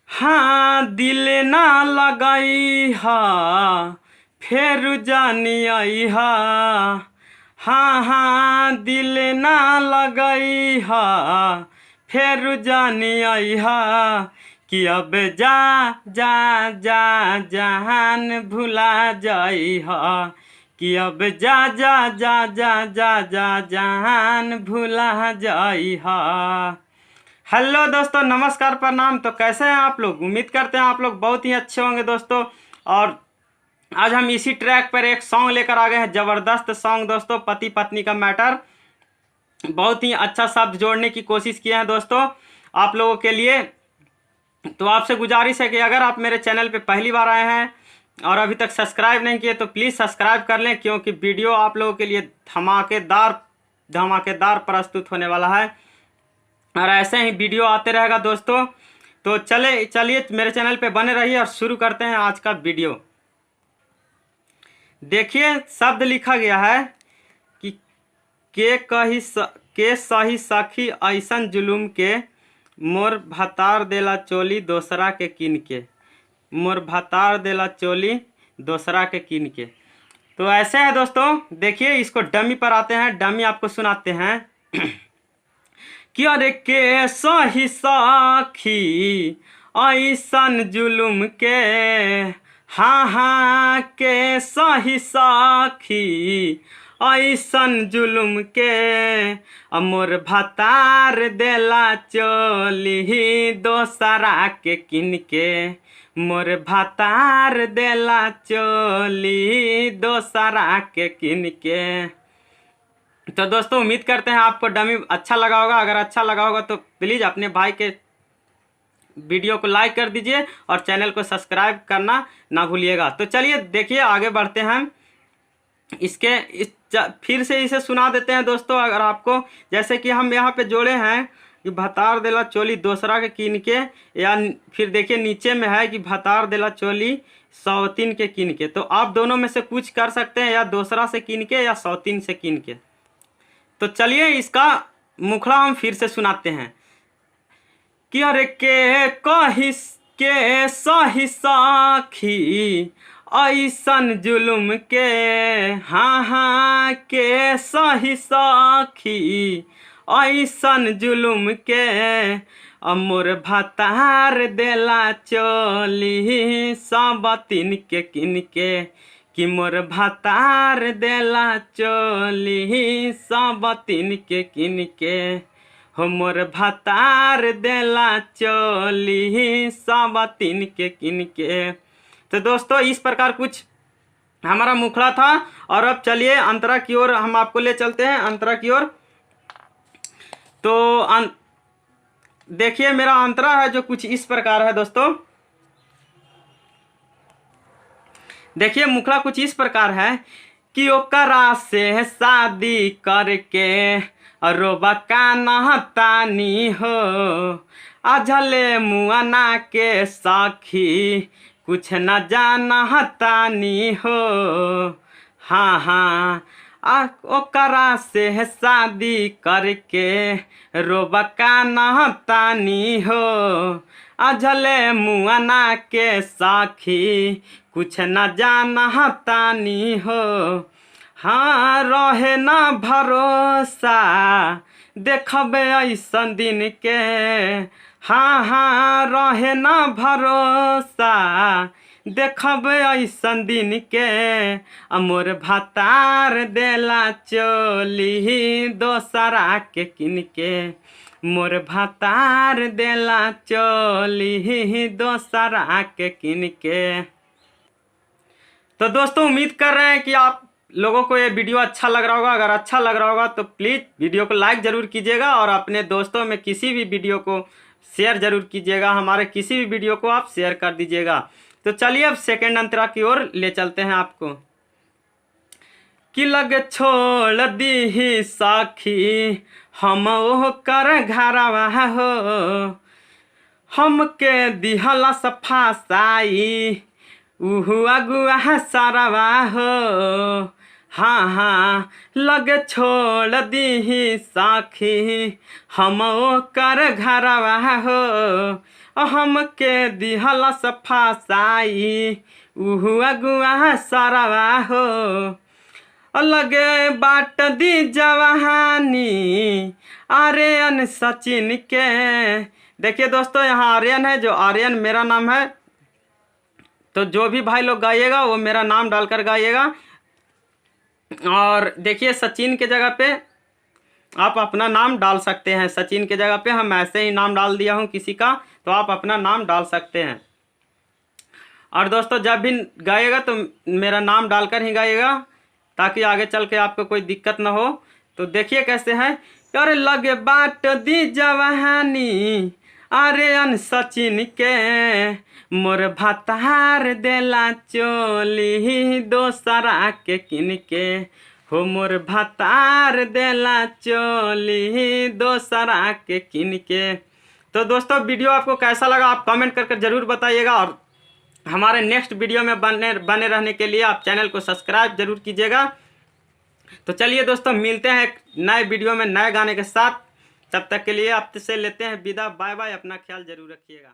हाँ दिल ना लगाई हा फिर जानी आई हा। हाँ हाँ दिल ना लगाई हा फिर जानी आई हा। कि अब जा जा जा जहान भुला जाई हा। कि अब जा जा जा जा जा जा जहान भुला जाई हा। हेलो दोस्तों, नमस्कार, प्रणाम। तो कैसे हैं आप लोग? उम्मीद करते हैं आप लोग बहुत ही अच्छे होंगे दोस्तों। और आज हम इसी ट्रैक पर एक सॉन्ग लेकर आ गए हैं, ज़बरदस्त सॉन्ग दोस्तों, पति पत्नी का मैटर। बहुत ही अच्छा शब्द जोड़ने की कोशिश किए हैं दोस्तों आप लोगों के लिए। तो आपसे गुजारिश है कि अगर आप मेरे चैनल पे पहली बार आए हैं और अभी तक सब्सक्राइब नहीं किए तो प्लीज़ सब्सक्राइब कर लें, क्योंकि वीडियो आप लोगों के लिए धमाकेदार धमाकेदार प्रस्तुत होने वाला है और ऐसे ही वीडियो आते रहेगा दोस्तों। तो चलिए मेरे चैनल पे बने रहिए और शुरू करते हैं आज का वीडियो। देखिए शब्द लिखा गया है कि के सही सखी ऐसन जुलुम के मोर भतार देला चोली दोसरा के किन के। मोर भतार देला चोली दोसरा के किन के। तो ऐसे है दोस्तों, देखिए इसको डमी पर आते हैं, डमी आपको सुनाते हैं कि अरे के सही साखी ऐसन जुलुम के। हाँ हाँ के सही साखी ऐसन जुलुम के। मोर भतार देला चोली दोसरा के किन के। मोर भतार देला चोली दोसरा के किन के। तो दोस्तों उम्मीद करते हैं आपको डमी अच्छा लगा होगा। अगर अच्छा लगा होगा तो प्लीज़ अपने भाई के वीडियो को लाइक कर दीजिए और चैनल को सब्सक्राइब करना ना भूलिएगा। तो चलिए देखिए आगे बढ़ते हैं। फिर से इसे सुना देते हैं दोस्तों। अगर आपको जैसे कि हम यहाँ पे जोड़े हैं कि भतार देला चोली दोसरा के किन के, या फिर देखिए नीचे में है कि भतार देला चोली सौतीन के किन के। तो आप दोनों में से कुछ कर सकते हैं, या दोसरा से किन के या सौतीन से किन के। तो चलिए इसका मुखड़ा हम फिर से सुनाते हैं कि अरे के सही साखी ऐसन जुलुम के। हाँ हाँ के सही साखी ऐसन जुलुम के। मोर भतार देला चोली सबतिन के किन के। कि मोर भतार देला चोली सबतिन के किन के। हो मोर भतार देला चोली सबतिन के किन के। तो दोस्तों इस प्रकार कुछ हमारा मुखड़ा था। और अब चलिए अंतरा की ओर हम आपको ले चलते हैं, अंतरा की ओर। तो देखिए मेरा अंतरा है जो कुछ इस प्रकार है दोस्तों। देखिए मुखड़ा कुछ इस प्रकार है कि ओकरा से शादी करके रोबा का नहतानी हो। अझले मुआना के साखी कुछ न जानतानी हो। हाँ हाँ ओकरा से शादी करके रोबा का नहतानी हो। अझले मुआना के साखी कुछ न जानतानी हो। हाँ रहे न भरोसा देखबे ऐसन दिन के। हाँ हाँ रहे न भरोसा देखबे ऐसन दिन के। मोर भतार देला चोली दोसरा के किन के। मोर भतार देला चोली दोसरा के किन के। तो दोस्तों उम्मीद कर रहे हैं कि आप लोगों को ये वीडियो अच्छा लग रहा होगा। अगर अच्छा लग रहा होगा तो प्लीज़ वीडियो को लाइक ज़रूर कीजिएगा और अपने दोस्तों में किसी भी वीडियो को शेयर ज़रूर कीजिएगा। हमारे किसी भी वीडियो को आप शेयर कर दीजिएगा। तो चलिए अब सेकेंड अंतरा की ओर ले चलते हैं आपको कि लग छोड़ दी ही साखी हम ओह कर घरवा हो। हमके दिहला सफा साई उहु अगुआ सारवा हो। हाँ हाँ लग छोड़ दी साखी हम ओकर घरवा हो। हमके दिहलस फासाई उहु अगुआ सरवा हो। लगे बाट दी जवानी आर्यन सचिन के। देखिए दोस्तों, यहाँ आर्यन है, जो आर्यन मेरा नाम है। तो जो भी भाई लोग गाइएगा वो मेरा नाम डालकर गाइएगा। और देखिए सचिन के जगह पे आप अपना नाम डाल सकते हैं। सचिन के जगह पे हम ऐसे ही नाम डाल दिया हूँ किसी का, तो आप अपना नाम डाल सकते हैं। और दोस्तों जब भी गाइएगा तो मेरा नाम डालकर ही गाइएगा, ताकि आगे चल के आपको कोई दिक्कत ना हो। तो देखिए कैसे है। अरे लगे बाट दी जवानी आर्यन सचिन के, मोर भतार देला चोली दोसरा के किन के हो। मोर भतार देला चोली दोसरा के किन के। तो दोस्तों वीडियो आपको कैसा लगा आप कमेंट करके ज़रूर बताइएगा। और हमारे नेक्स्ट वीडियो में बने रहने के लिए आप चैनल को सब्सक्राइब जरूर कीजिएगा। तो चलिए दोस्तों, मिलते हैं एक नए वीडियो में नए गाने के साथ। तब तक के लिए आपसे लेते हैं विदा। Bye bye. अपना ख्याल जरूर रखिएगा।